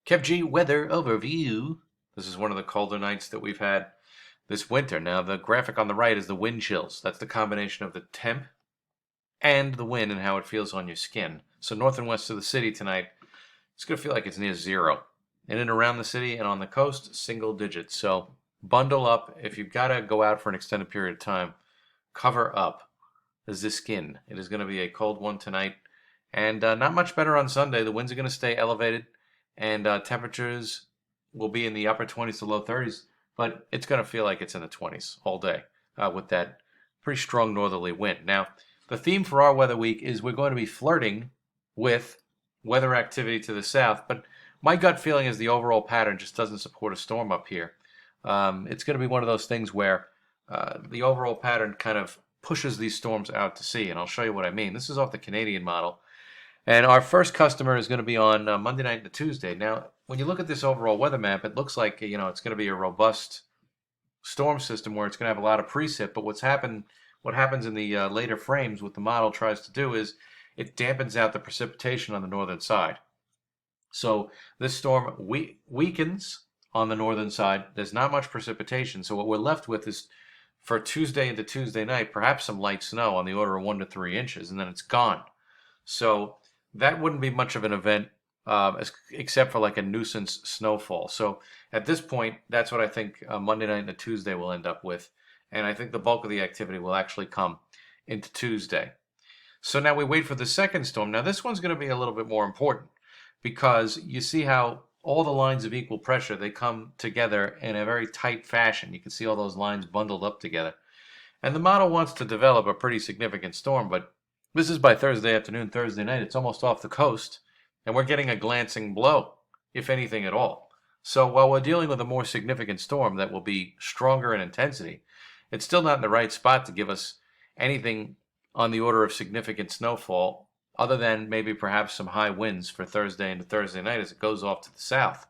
Kev G weather overview. This is one of the colder nights that we've had this winter. Now, the graphic on the right is the wind chills. That's the combination of the temp and the wind and how it feels on your skin. So north and west of the city tonight, it's going to feel like it's near zero. In and around the city and on the coast, single digits. So bundle up. If you've got to go out for an extended period of time, cover up the skin. It is going to be a cold one tonight. And not much better on Sunday. The winds are going to stay elevated, and temperatures will be in the upper 20s to low 30s, but it's going to feel like it's in the 20s all day with that pretty strong northerly wind. Now, the theme for our weather week is we're going to be flirting with weather activity to the south, but my gut feeling is the overall pattern just doesn't support a storm up here. It's going to be one of those things where the overall pattern kind of pushes these storms out to sea, and I'll show you what I mean. This is off the Canadian model. And our first customer is going to be on Monday night and Tuesday. Now, when you look at this overall weather map, it looks like it's going to be a robust storm system where it's going to have a lot of precip. But what happens in the later frames, what the model tries to do is it dampens out the precipitation on the northern side. So this storm weakens on the northern side. There's not much precipitation. So what we're left with is for Tuesday into Tuesday night, perhaps some light snow on the order of 1 to 3 inches, and then it's gone. So that wouldn't be much of an event except for like a nuisance snowfall. So at this point, that's what I think Monday night and Tuesday will end up with. And I think the bulk of the activity will actually come into Tuesday. So now we wait for the second storm. Now this one's going to be a little bit more important because you see how all the lines of equal pressure, they come together in a very tight fashion. You can see all those lines bundled up together. And the model wants to develop a pretty significant storm, but this is by Thursday afternoon, Thursday night. It's almost off the coast, and we're getting a glancing blow, if anything at all. So while we're dealing with a more significant storm that will be stronger in intensity, it's still not in the right spot to give us anything on the order of significant snowfall, other than maybe perhaps some high winds for Thursday into Thursday night as it goes off to the south.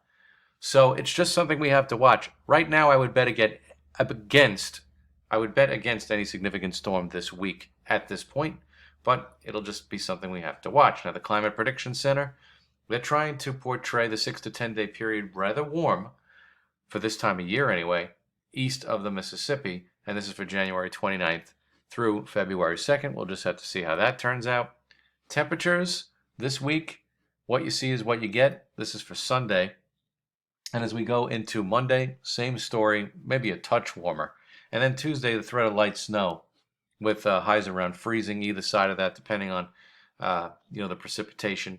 So it's just something we have to watch. Right now, I would bet against any significant storm this week at this point. But it'll just be something we have to watch. Now, the Climate Prediction Center, they're trying to portray the 6 to 10 day period rather warm, for this time of year anyway, east of the Mississippi. And this is for January 29th through February 2nd. We'll just have to see how that turns out. Temperatures this week, what you see is what you get. This is for Sunday. And as we go into Monday, same story, maybe a touch warmer. And then Tuesday, the threat of light snow, with highs around freezing either side of that, depending on the precipitation.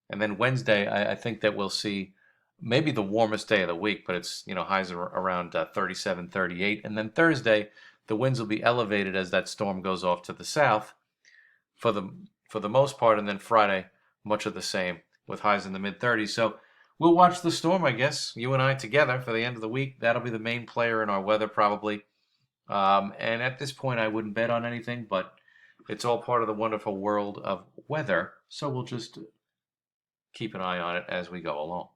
And then Wednesday, I think that we'll see maybe the warmest day of the week, but it's highs are around 37, 38. And then Thursday, the winds will be elevated as that storm goes off to the south for the most part. And then Friday, much of the same with highs in the mid 30s. So we'll watch the storm, I guess, you and I together for the end of the week. That'll be the main player in our weather probably. And at this point, I wouldn't bet on anything, but it's all part of the wonderful world of weather. So we'll just keep an eye on it as we go along.